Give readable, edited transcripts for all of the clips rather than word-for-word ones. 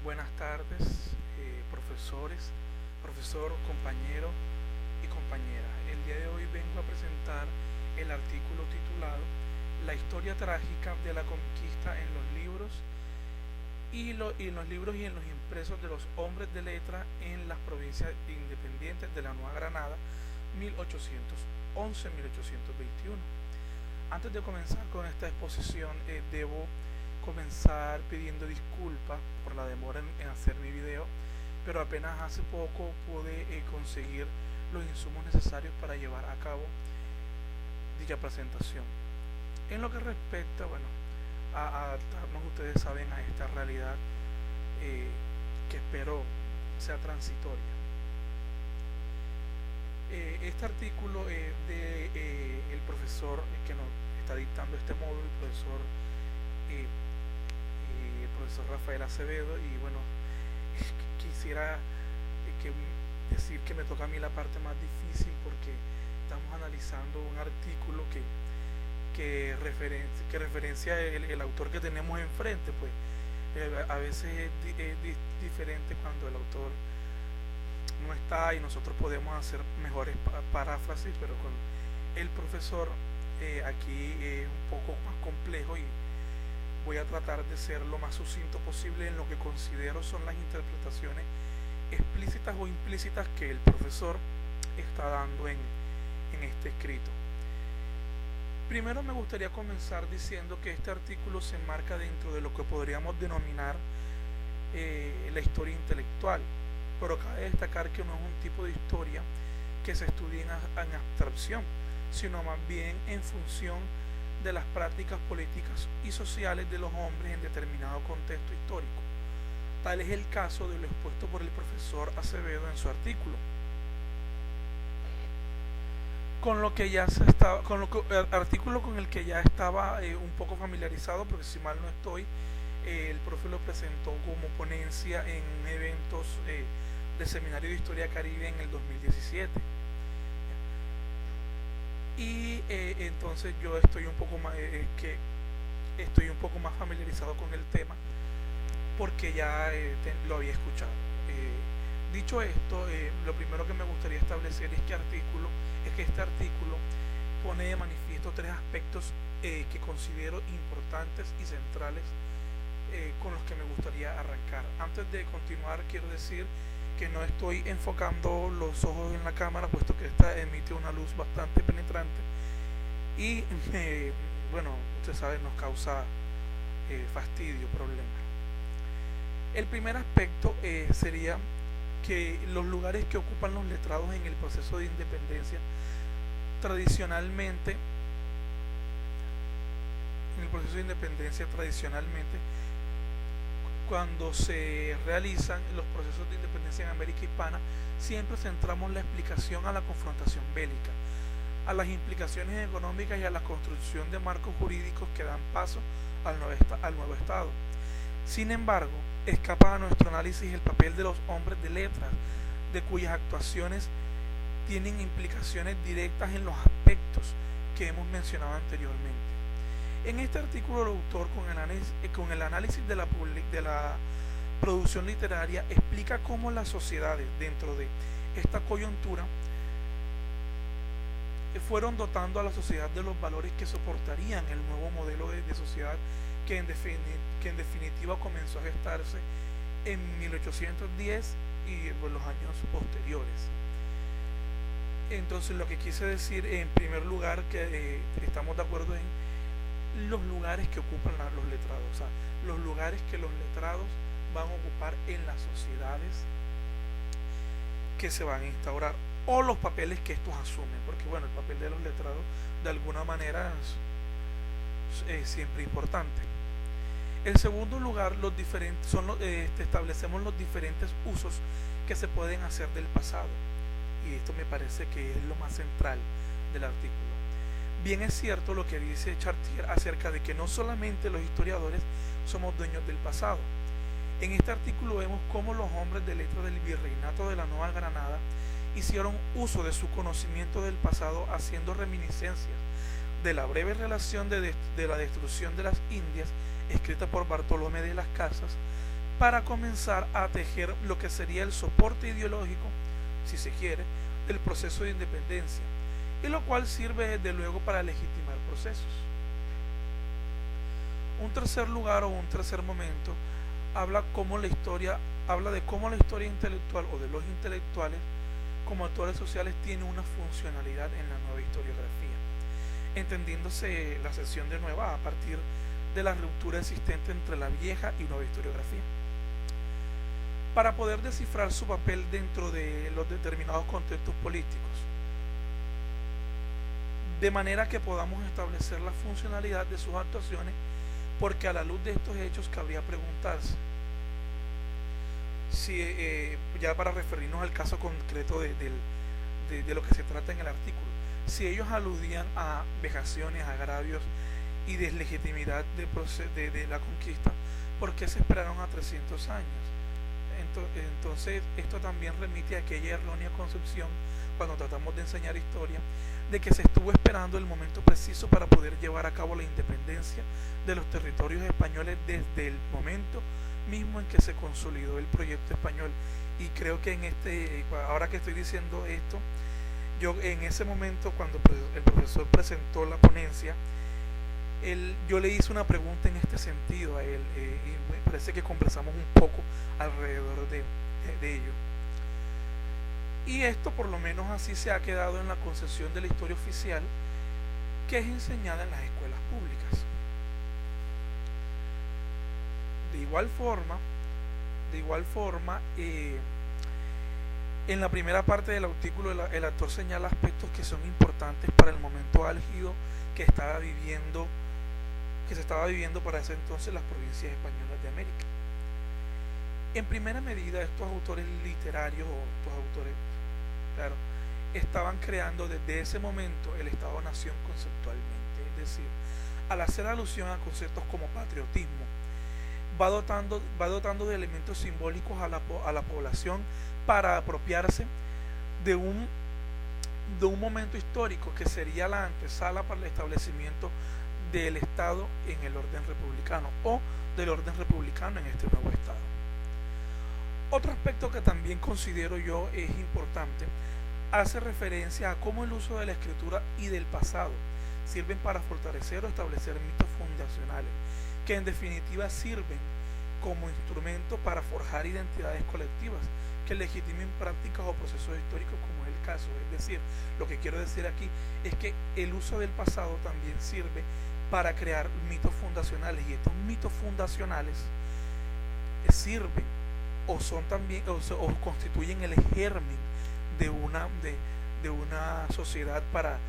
Buenas tardes, profesores, profesor, compañero y compañera. El día de hoy vengo a presentar el artículo titulado La historia trágica de la conquista en los libros y en los libros y en los impresos de los hombres de letra en las provincias independientes de la Nueva Granada 1811-1821. Antes de comenzar con esta exposición, debo comenzar pidiendo disculpas por la demora en hacer mi video, pero apenas hace poco pude conseguir los insumos necesarios para llevar a cabo dicha presentación. En lo que respecta, bueno, a adaptarnos, ustedes saben, a esta realidad que espero sea transitoria. Este artículo es de el profesor que nos está dictando este módulo, eh, el profesor Rafael Acevedo, y bueno, quisiera que decir que me toca a mí la parte más difícil porque estamos analizando un artículo que referencia el autor que tenemos enfrente, pues a veces es diferente cuando el autor no está y nosotros podemos hacer mejores paráfrasis, pero con el profesor aquí es un poco más complejo y voy a tratar de ser lo más sucinto posible en lo que considero son las interpretaciones explícitas o implícitas que el profesor está dando en este escrito. Primero me gustaría comenzar diciendo que este artículo se enmarca dentro de lo que podríamos denominar la historia intelectual, pero cabe destacar que no es un tipo de historia que se estudie en abstracción, sino más bien en función de las prácticas políticas y sociales de los hombres en determinado contexto histórico. Tal es el caso de lo expuesto por el profesor Acevedo en su artículo. Con lo que ya se estaba, con lo que, artículo con el que ya estaba un poco familiarizado, porque si mal no estoy, el profe lo presentó como ponencia en eventos del Seminario de Historia Caribe en el 2017. Y entonces yo estoy un poco más familiarizado con el tema porque ya lo había escuchado. Dicho esto, lo primero que me gustaría establecer es que este artículo pone de manifiesto tres aspectos que considero importantes y centrales con los que me gustaría arrancar. Antes de continuar, quiero decir que no estoy enfocando los ojos en la cámara, puesto que esta emite una luz bastante penetrante y, bueno, ustedes saben, nos causa fastidio, problema. El primer aspecto sería que los lugares que ocupan los letrados en el proceso de independencia tradicionalmente, cuando se realizan los procesos de independencia en América Hispana, siempre centramos la explicación a la confrontación bélica, a las implicaciones económicas y a la construcción de marcos jurídicos que dan paso al nuevo Estado. Sin embargo, escapa a nuestro análisis el papel de los hombres de letras, de cuyas actuaciones tienen implicaciones directas en los aspectos que hemos mencionado anteriormente. En este artículo el autor, con el análisis de la producción literaria, explica cómo las sociedades dentro de esta coyuntura fueron dotando a la sociedad de los valores que soportarían el nuevo modelo de sociedad que en definitiva comenzó a gestarse en 1810 y en los años posteriores. Entonces, lo que quise decir en primer lugar que estamos de acuerdo en los lugares que ocupan los letrados, o sea, los lugares que los letrados van a ocupar en las sociedades que se van a instaurar, o los papeles que estos asumen, porque bueno, el papel de los letrados de alguna manera es siempre importante. En segundo lugar, establecemos los diferentes usos que se pueden hacer del pasado, y esto me parece que es lo más central del artículo. Bien es cierto lo que dice Chartier acerca de que no solamente los historiadores somos dueños del pasado. En este artículo vemos cómo los hombres de letras del virreinato de la Nueva Granada hicieron uso de su conocimiento del pasado, haciendo reminiscencias de la breve relación de la destrucción de las Indias escrita por Bartolomé de las Casas, para comenzar a tejer lo que sería el soporte ideológico, si se quiere, del proceso de independencia, y lo cual sirve desde luego para legitimar procesos. Un tercer lugar o un tercer momento habla de cómo la historia intelectual o de los intelectuales como actores sociales tiene una funcionalidad en la nueva historiografía, entendiéndose la sección de nueva a partir de la ruptura existente entre la vieja y nueva historiografía, para poder descifrar su papel dentro de los determinados contextos políticos, de manera que podamos establecer la funcionalidad de sus actuaciones, porque a la luz de estos hechos cabría preguntarse si, ya para referirnos al caso concreto de lo que se trata en el artículo, si ellos aludían a vejaciones, agravios y deslegitimidad de la conquista, ¿por qué se esperaron a 300 años? Entonces esto también remite a aquella errónea concepción, cuando tratamos de enseñar historia, de que se estuvo esperando el momento preciso para poder llevar a cabo la independencia de los territorios españoles desde el momento mismo en que se consolidó el proyecto español. Y creo que ahora que estoy diciendo esto, yo en ese momento, cuando el profesor presentó la ponencia, yo le hice una pregunta en este sentido a él, y me parece que conversamos un poco alrededor de ello. Y esto, por lo menos así, se ha quedado en la concepción de la historia oficial que es enseñada en las escuelas públicas. De igual forma, en la primera parte del artículo el autor señala aspectos que son importantes para el momento álgido que se estaba viviendo para ese entonces las provincias españolas de América. En primera medida, estos autores literarios o estos autores, claro, estaban creando desde ese momento el Estado-Nación conceptualmente, es decir, al hacer alusión a conceptos como patriotismo, va dotando de elementos simbólicos a la población para apropiarse de un momento histórico que sería la antesala para el establecimiento del Estado en el orden republicano o del orden republicano en este nuevo Estado. Otro aspecto que también considero yo es importante hace referencia a cómo el uso de la escritura y del pasado sirven para fortalecer o establecer mitos fundacionales, que en definitiva sirven como instrumento para forjar identidades colectivas que legitimen prácticas o procesos históricos, como es el caso. Es decir, lo que quiero decir aquí es que el uso del pasado también sirve para crear mitos fundacionales, y estos mitos fundacionales sirven o son también o constituyen el germen de una sociedad para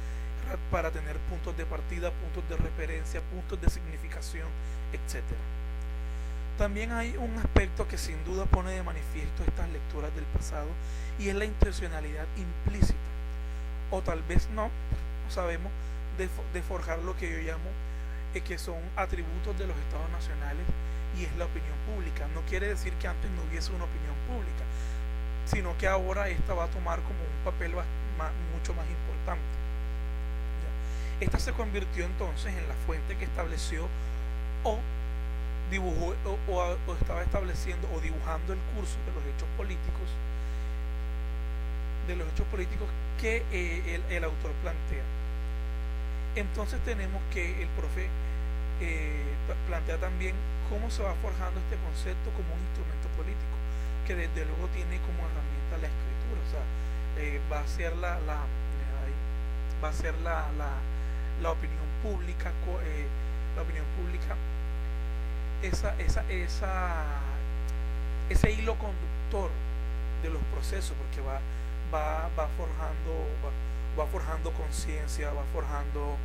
tener puntos de partida, puntos de referencia, puntos de significación, etcétera. También hay un aspecto que sin duda pone de manifiesto estas lecturas del pasado, y es la intencionalidad implícita, o tal vez no sabemos, de forjar lo que yo llamo que son atributos de los estados nacionales, y es la opinión pública. No quiere decir que antes no hubiese una opinión pública, sino que ahora esta va a tomar como un papel mucho más importante. Esta se convirtió entonces en la fuente que estableció o dibujó o estaba estableciendo o dibujando el curso de los hechos políticos que el autor plantea. Entonces tenemos que el profe plantea también cómo se va forjando este concepto como un instrumento político, que desde luego tiene como herramienta la escritura. O sea, va a ser la opinión pública, ese hilo conductor de los procesos, porque va forjando conciencia, va forjando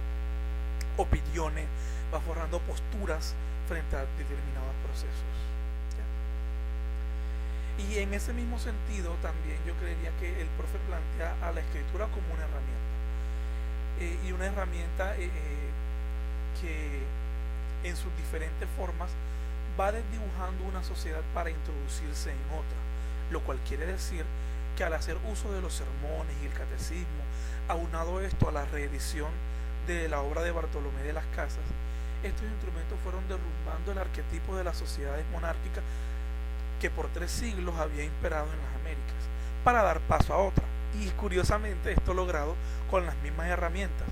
opiniones, va forjando posturas frente a determinados procesos. ¿Ya? Y en ese mismo sentido también yo creería que el profe plantea a la escritura como una herramienta, y una herramienta que en sus diferentes formas va desdibujando una sociedad para introducirse en otra, lo cual quiere decir que al hacer uso de los sermones y el catecismo, aunado esto a la reedición de la obra de Bartolomé de las Casas, estos instrumentos fueron derrumbando el arquetipo de las sociedades monárquicas que por 3 siglos había imperado en las Américas, para dar paso a otra. Y curiosamente esto logrado con las mismas herramientas,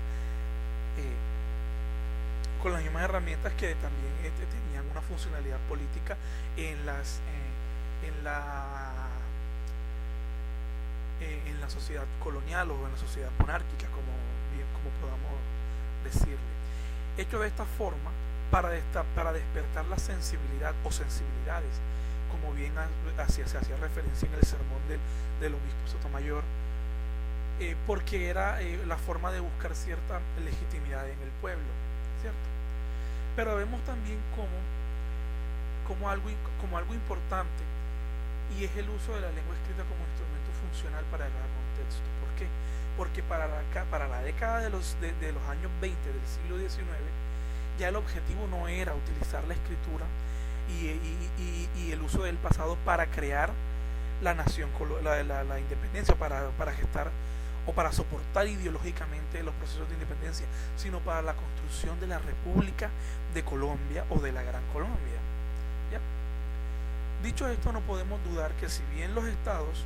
que también tenían una funcionalidad política en la sociedad colonial o en la sociedad monárquica, como podamos decirle. Hecho de esta forma para despertar la sensibilidad o sensibilidades, como bien se hacía referencia en el sermón del obispo Sotomayor, porque era la forma de buscar cierta legitimidad en el pueblo, ¿cierto? Pero vemos también como algo importante, y es el uso de la lengua escrita como instrumento funcional para el contexto. ¿Por qué? Porque para la década de los años 20 del siglo XIX, ya el objetivo no era utilizar la escritura y el uso del pasado para crear la nación, la independencia, para gestar o para soportar ideológicamente los procesos de independencia, sino para la construcción de la República de Colombia o de la Gran Colombia. ¿Ya? Dicho esto, no podemos dudar que si bien los estados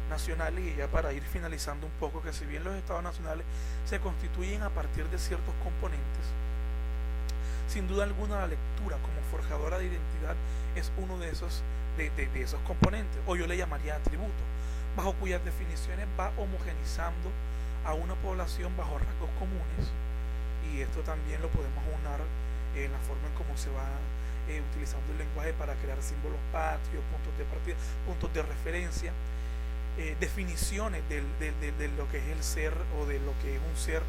nacionales, y ya para ir finalizando un poco, que si bien los estados nacionales se constituyen a partir de ciertos componentes, sin duda alguna la lectura como forjadora de identidad es uno de esos componentes, o yo le llamaría atributo, bajo cuyas definiciones va homogenizando a una población bajo rasgos comunes, y esto también lo podemos aunar en la forma en cómo se va utilizando el lenguaje para crear símbolos patrios, puntos de partida, puntos de referencia, definiciones de lo que es el ser o de lo que es un ser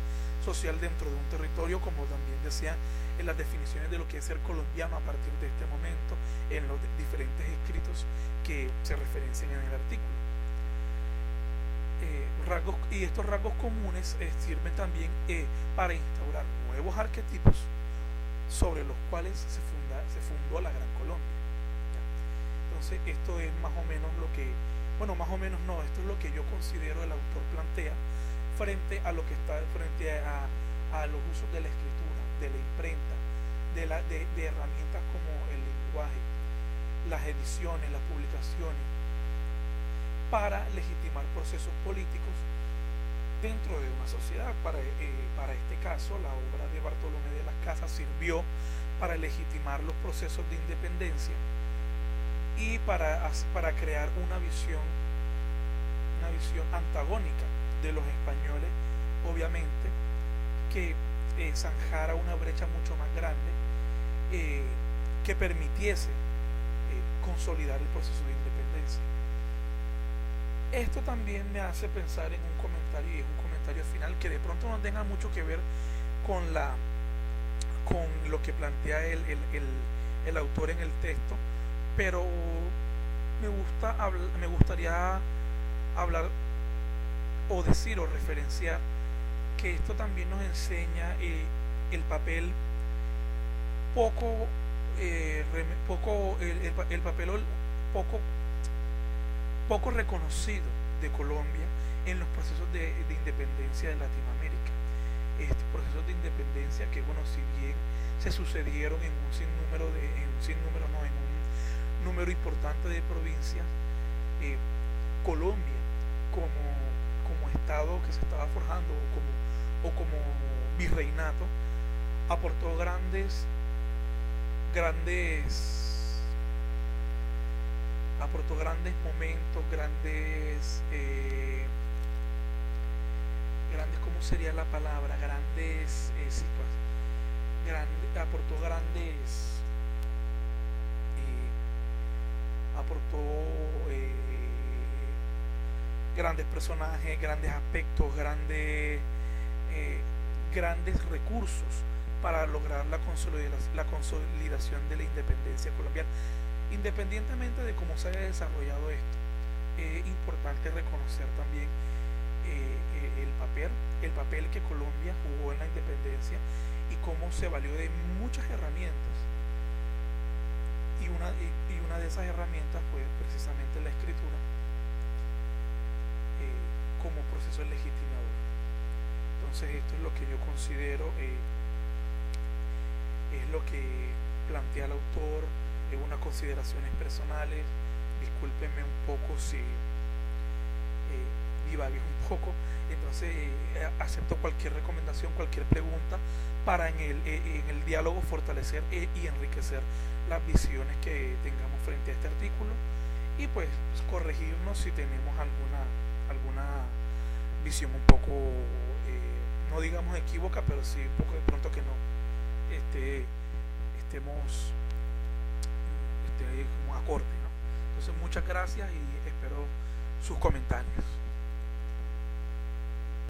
social dentro de un territorio, como también decían en las definiciones de lo que es ser colombiano a partir de este momento en los diferentes escritos que se referencian en el artículo. Y estos rasgos comunes sirven también para instaurar nuevos arquetipos sobre los cuales se fundó la Gran Colombia. ¿Ya? Entonces esto es más o menos lo que, bueno, más o menos no, esto es lo que yo considero el autor plantea frente a lo que está frente a los usos de la escritura, de la imprenta, de herramientas como el lenguaje, las ediciones, las publicaciones, para legitimar procesos políticos dentro de una sociedad. Para este caso, la obra de Bartolomé de las Casas sirvió para legitimar los procesos de independencia y para crear una visión antagónica de los españoles, obviamente, que zanjara una brecha mucho más grande, que permitiese consolidar el proceso de independencia. Esto también me hace pensar en un comentario, y es un comentario final que de pronto no tenga mucho que ver con lo que plantea el autor en el texto, pero me gustaría hablar o decir o referenciar que esto también nos enseña el papel poco reconocido de Colombia en los procesos de independencia de Latinoamérica. Estos procesos de independencia que, bueno, si bien se sucedieron en un número importante de provincias, Colombia como estado que se estaba forjando o como virreinato aportó grandes momentos, ¿cómo sería la palabra? Aportó grandes personajes, grandes aspectos, grandes recursos para lograr la consolidación de la independencia colombiana. Independientemente de cómo se haya desarrollado esto, es importante reconocer también el papel que Colombia jugó en la independencia y cómo se valió de muchas herramientas, y una de esas herramientas fue precisamente la escritura como proceso legitimador. Entonces esto es lo que yo considero es lo que plantea el autor, unas consideraciones personales, mis discúlpenme un poco si divagué un poco. Entonces acepto cualquier recomendación, cualquier pregunta para en el diálogo fortalecer y enriquecer las visiones que tengamos frente a este artículo y pues corregirnos si tenemos alguna visión un poco, no digamos equívoca, pero sí un poco de pronto que no estemos como acorde, ¿no? Entonces muchas gracias y espero sus comentarios.